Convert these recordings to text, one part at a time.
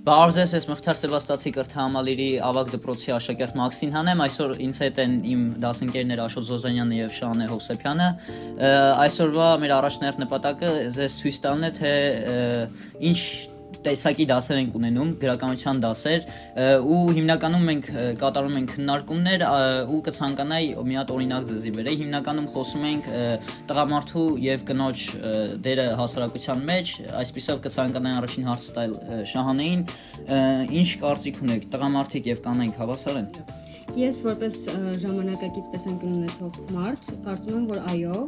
Բարձես ես մխթար Սեբաստացի կրթահամալիրի ավագ դպրոցի աշակերտ Մաքսին Հանեմ, այսօր ինձ հետ են իմ դասընկերներ Աշոտ Զոզանյանը եւ Շահանե Հովսեփյանը։ Այսօրվա մեր առաջնահերթ նպատակը ձեզ ցույց տալն է, թե ինչ տեսակի դասեր ենք ունենում, գրականության դասեր, ու հիմնականում մենք կատարում ենք քննարկումներ ու կցանկանայի մի հատ օրինակ ձեզի բերեի, հիմնականում խոսում ենք տղամարդու եւ կնոջ դերը հասարակության մեջ, այսպիսով կցանկանայի առաջին հարցը տալ Շահանեին, ինչ կարծիք ունեք, տղամարդիկ եւ կանայք հավասար են։ Ես որպես ժամանակակից տեսանկյուն ունեցող մարդ, կարծում եմ, որ այո,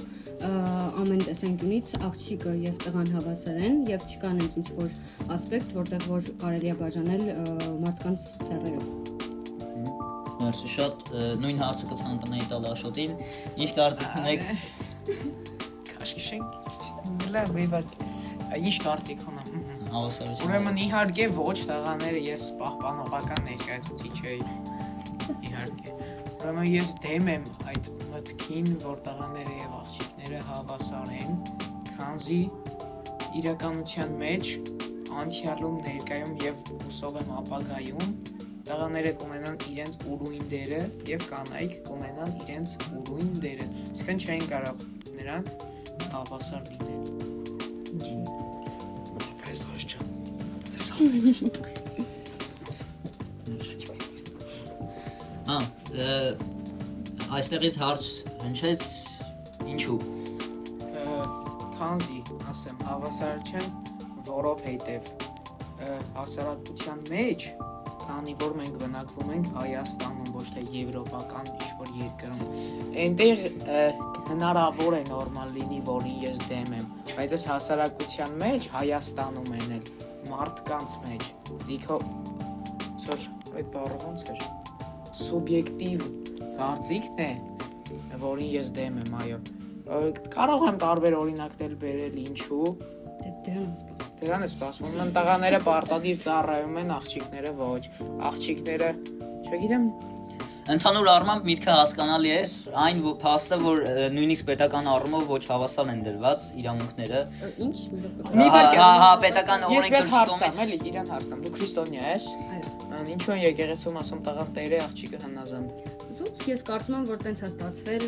ամեն տեսանկյունից աղջիկը եւ տղան հավասար են եւ չկան այնց ինչ որ ասպեկտ, որտեղ որ կարելի է բաժանել մարդկանց սեռերով։ Մերսի շատ նույն հարցը կցանկանայի տալ Աշոտին, ինչ կարծիք ունեք։ Քաշքշենք։ Լավ, իվար։ Ինչ կարծիք ունեմ։ Հավասարություն։ Ուրեմն իհարկե ոչ տղաները ես պահպանողական ներկայացուցիչ էի։ Իհարկե։ Ուրեմն ես դեմ եմ այդ մտքին, որ տղաները եւ աղջիկները հավասար են, քանզի իրականության մեջ անցյալում, ներկայում եւ հուսով եմ ապագայում տղաները կունենան իրենց ուրույն դերը եւ կանայք կունենան իրենց ուրույն դերը։ Իսկն չեն կարող նրանք հավասար լինել։ Ինչի՞։ Պես հաշճան։ Ձեզ Այստեղից հարց հնչեց ինչու։ Քանզի, ասեմ, հավասար չեն, որովհետև հասարակության մեջ, քանի որ մենք բնակվում ենք Հայաստանում, ոչ թե եվրոպական ինչ-որ երկրում, այնտեղ հնարավոր է նորմալ լինի, որին ես դեմ եմ, բայց այս հասարակության մեջ, Հայաստանում են էլ, մարդկանց մեջ, լիքը, այդ բառը ոնց էր, սուբյեկտիվ կարծիքն է, որին ես դեմ եմ, այո, կարող եմ տարբեր օրինակներ բերել ինչու, դրան է սպասվում, են տղաները պարտադիր ծառայում են, աղջիկները ոչ, աղջիկները, չգիտեմ, Ընդհանուր առմամբ միտքը հասկանալի է, այն փաստը, որ նույնիսկ պետական առումով ոչ հավասար են դրված իրավունքները։ Ինչ։ Հա, պետական ես օրենքը մեծ հարց տամ, էլի, իրան հարց տամ, դու քրիստոնյա ես։ Ինչու են եկեղեցում ասում տղան տերը, աղջիկը հնազանդ։ Զուտ ես կարծում եմ, որ տենց է ստացվել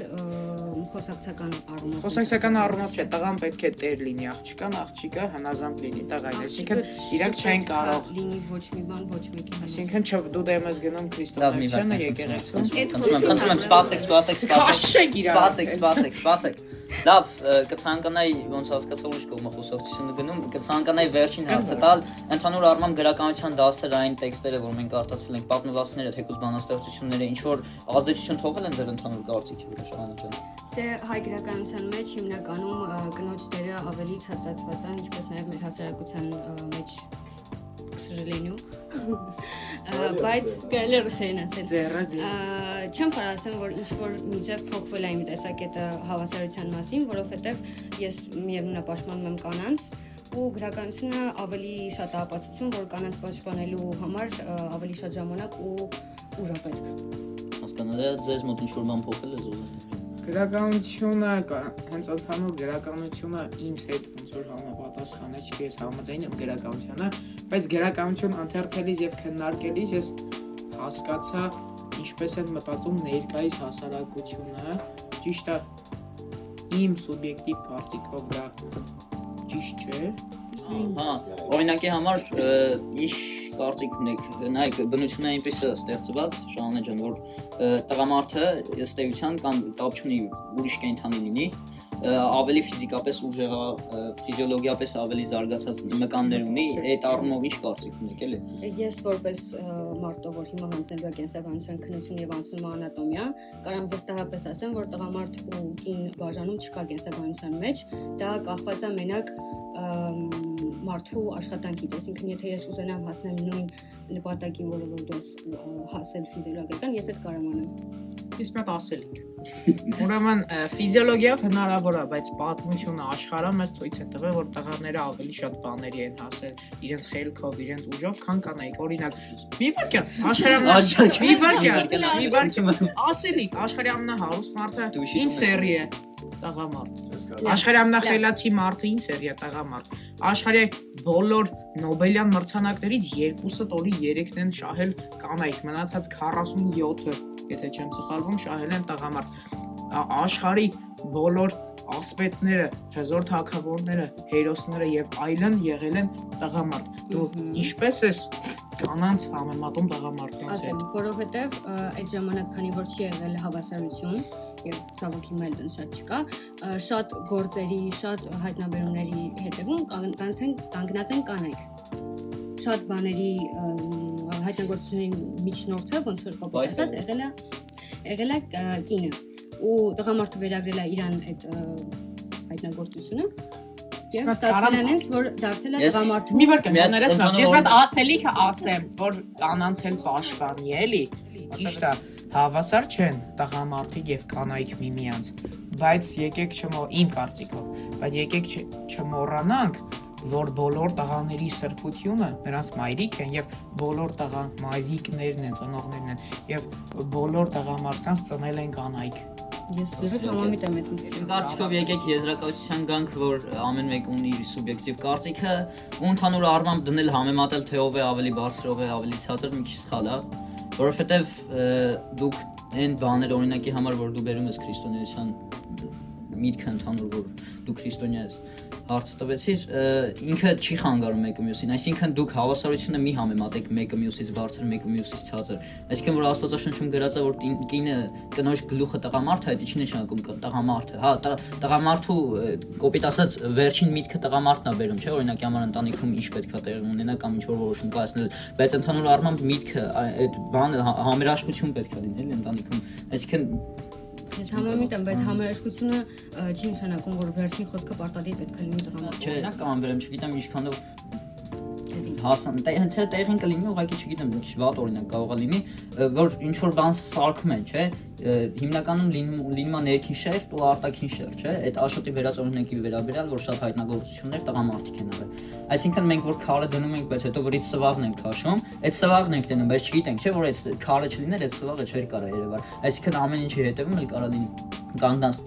խոսակցական առումով։ Խոսակցական առումով չէ, տղան պետք է տեր լինի, աղջիկը հնազանդ լինի տղային, այսինքն իրանք չեն կարող լինի ոչ մի բան, ոչ մեկի։ Այսինքն դու դեմ ես գնում քրիստոնեությանը եկեղեցում։ Խնդրում եմ, սպասեք։ Լավ, կցանկանայի ոնց հասկացա ուրիշ կողմը խոսակցությունը գնում, կցանկանայի վերջին հարցը տալ, ընդհանուր առմամբ գրականության դասերը այն տեքստերը, որ մենք արտացել ենք, պատմվածքները, թեկուզ բանաստեղծությունները, ինչ որ ազդեցություն թողել են ձեր ընդհանուր կարծիքի վրա, Շահանե ջան։ Դե հայ գրականության մեջ հիմնականում կնոջ դերը ավելի ցածրացված է, ինչպես նաև մեր հասարակության մեջ սրելինու բայց կարելի է ռուսերեն ասել չեմ կարող ասեմ, որ ինչ-որ մի ձև փոխվել է իմ տեսակետը հավասարության մասին, որովհետև ես միևնույն է պաշտպանում եմ կանանց ու գրականությունը ավելի շատ ապացուցում, որ կանանց պաշտպանելու համար ավելի շատ ժամանակ ու ուժ է պետք։ Հասկանալի է, ձեզ մոտ ինչ-որ բան փոխել է Զոզանե։ Գրականությունը, հենց ընդհանուր գրականությունը ինձ հետ ոնց որ համապատասխանեց, ես համաձայն եմ գրականությանը, բայց գրականություն ընթերցելիս եւ քննարկելիս ես հասկացա ինչպես են մտածում ներկայիս հասարակությունը, ճիշտ է, իմ սուբյեկտիվ կարծիքով դա ճիշտ չէ։ Հա, օրինակի համար ինչ կարծիք ունեք, նայեք, բնությունը այնպես է ստեղծված, Շահանե ջան, որ տղամարդը ըստ էության կամ կապ չունի ուրիշ կենդանի լինի, ավելի ֆիզիկապես ուժեղա, ֆիզիոլոգիապես ավելի զարգացած մկաններ ունի, այդ առումով ինչ կարծիք ունեք, էլի։ Ես որպես մարդ, որ հիմա հանձնելու է կենսաբանության քննություն եւ անցնում անատոմիա, կարող վստահապես ասեմ, որ տղամարդ ու կին բաժանում չկա կենսաբանության մեջ, դա կախված է մենակ մարդու աշխատանքից, այսինքն եթե ես ուզենամ հասնել նույն նպատակին, որը որ դու հասել ֆիզիոլոգիական, ես այդ կարող անեմ։ Ես մոտ ասելիք։ Ուրեմն ֆիզիոլոգիայով հնարավոր է, բայց պատմությունը աշխարհը մեզ ցույց է տվել, որ տղաները ավելի շատ բաների են հասել իրենց խելքով, իրենց ուժով, քան կանայք։ Օրինակ, մի վարքյան, ասելիք, աշխարհի ամենահարուստ մարդը ինչ սերի է, տղամարդ։ Աշխարհի ամենախելացի մարդը ինչ սերի է, տղամարդ։ Աշխարհի բոլոր Նոբելյան մրցանակներից 2-ը տոլի 3-ն են շահել կանայք, մնացած 47-ը, եթե չեմ սխալվում, շահել են տղամարդ։ Աշխարհի բոլոր ասպետները, հզոր թագավորները, հերոսները եւ այլն եղել են տղամարդ։ Դու ինչպես ես կանանց համեմատում տղամարդկանց Ասեմ, հետ։ որովհետև այդ ժամանակ քանի որ չի եղել հավասարություն եւ ցավոք հիմա էլ դեն շատ չկա, շատ գործերի, շատ հայտնաբերումների հետևում կանգնած են կանայք։ Շատ բաների հայտնագործությունների միջնորդը, ոնց որ կոպիտ ասած, եղել է կինը։ Ու տղամարդը վերագրել է իրան այդ հայտնագործությունը եւ ստացվել է այնց որ դարձել է տղամարդու։ Մի որ կներես մոտ, ես մոտ ասելիքը ասեմ, որ կանանց էլ պաշտպանի էլի։ Ճիշտ է, հավասար չեն տղամարդիկ եւ կանայք միմյանց, բայց եկեք իմ կարծիքով, բայց եկեք չմոռանանք, որ բոլոր տղաների սրբությունը նրանց մայրիկ են եւ բոլոր տղա մայրիկներն են, ծնողներն են եւ բոլոր տղամարդկանց ծնել են կանայք։ Ես համամիտ եմ այդ Իմ կարծիքով եկեք եզրակացության գանք, որ ամեն մեկ ունի իր սուբյեկտիվ կարծիքը, ու ընդհանուր առմամբ դնել համեմատել թե ով է ավելի բարձր, ով է ավելի ցածր, մի քիչ սխալ է, որովհետև դուք այն բաներ օրինակի համար, որ դու բերում ես քրիստոնեության միտքը ընդհանուր, որ դու քրիստոնյա ես, հարց տվեցիր, ինքը չի խանգարում մեկը մյուսին, այսինքն դուք հավասարությունը մի համեմատեք մեկը մյուսից բարձր, մեկը մյուսից ցածր, այսինքն որ Աստվածաշնչում գրած է, որ կինը կնոջ գլուխը տղամարդ է, դա չի նշանակում տղամարդը, հա, տղամարդու կոպիտ ասած վերջին միտքը տղամարդն է բերում, չէ՞, օրինակ համար ընտանիքում ինչ պետք է տեղի ունենա կամ ինչ որ որոշում կայացնել, բայց ընդհանուր առմամբ միտքը այդ բանը համերաշխություն պետք է լինի, էլի ընտանիքում, այսինքն Ես համամիտ եմ, բայց համերաշխությունը չի նշանակում, որ վերջին խոսքը պարտադիր պետք է լինի տղամարդու։ Չէ, նա կամ վերեմ, չգիտեմ ինչքանով հասան, տեղին կլինի, ուղղակի չգիտեմ, ինչ վատ օրինակ կարող է լինի, որ ինչ որ բան սարքում են, չէ, հիմնականում լինում է ներքին շերտ ու արտաքին շերտ, չէ, այդ Աշոտի վերած օրինակի վերաբերյալ, որ շատ հայտնագործություններ տղամարդիկ են արել։ Այսինքն մենք որ քարը դնում ենք, բայց հետո որից սվաղն ենք քաշում, այդ սվաղն ենք դնում, բայց չգիտենք, չէ, որ այդ քարը չլիներ, այդ սվաղը չէր կարա երևար։ Այսինքն ամեն ինչի հետևում էլ կարա լինի կանգնած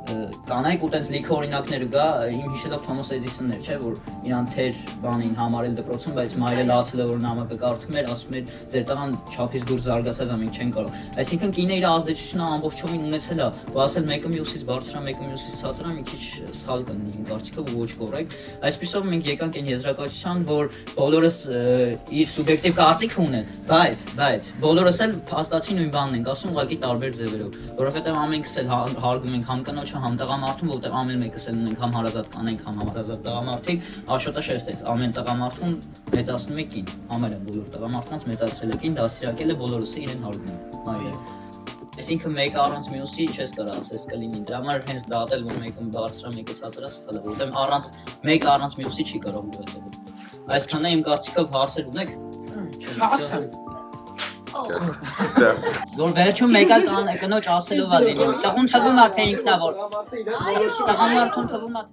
կանայք ու տենց լիքը օրինակներ կա, իմ հիշելով Թոմաս Էդիսոններ, չէ, որ իրան թեր բանին համարել դպրոցում, բայց մայրը լացել է, որ նամակը կարդում էր, ասում էր, ձեր տղան չափից դուրս զարգացած է, մենք չենք կարող։ Այսինքն կինը իր ազդեցությունը ամբողջովին ունեցել է, ու ասել մեկը մյուսից բարձր է, մեկը մյուսից ցածր է, մի քիչ սխալ կլինի իմ կարծիքով ու ոչ կոռեկտ։ Այսպիսով մենք եկանք այն եզրակացության, որ բոլորս իր սուբյեկտիվ կարծիքը ունեն, բայց բոլորս էլ փաստացի նույն բանն ենք ասում, ուղղակի տարբեր ձևերով, որովհետև ամենքս էլ հարգում ենք համ կնոջ համ տղամարդուն, որտեղ ամեն մեկս էլ ունենք համ հարազատ կանայք, համ հարազատ տղամարդիկ, Աշոտը շեշտեց, ամեն տղամարդուն մեծացնում է կին, համարը բոլոր տղամարդկանց մեծացրել է կին, դասիրակել է բոլորս իրեն հարգում են, մայրը։ Այսինքն մեկը առանց մյուսի չես կարող ասես կլինի, դրա համար հենց դատել, որ մեկը բարձր է, մեկը ցածր է, սխալ է, որովհետև մեկը առանց մյուսի չի կարող ուղղել։ Այսքանն է իմ կարծիքով հարցեր ունեք։ Հաստ Որ վերջում մեկը կնոջ ասելով է լինում, տղուն թվում է թե ինքնա որ տղամարդուն թվում է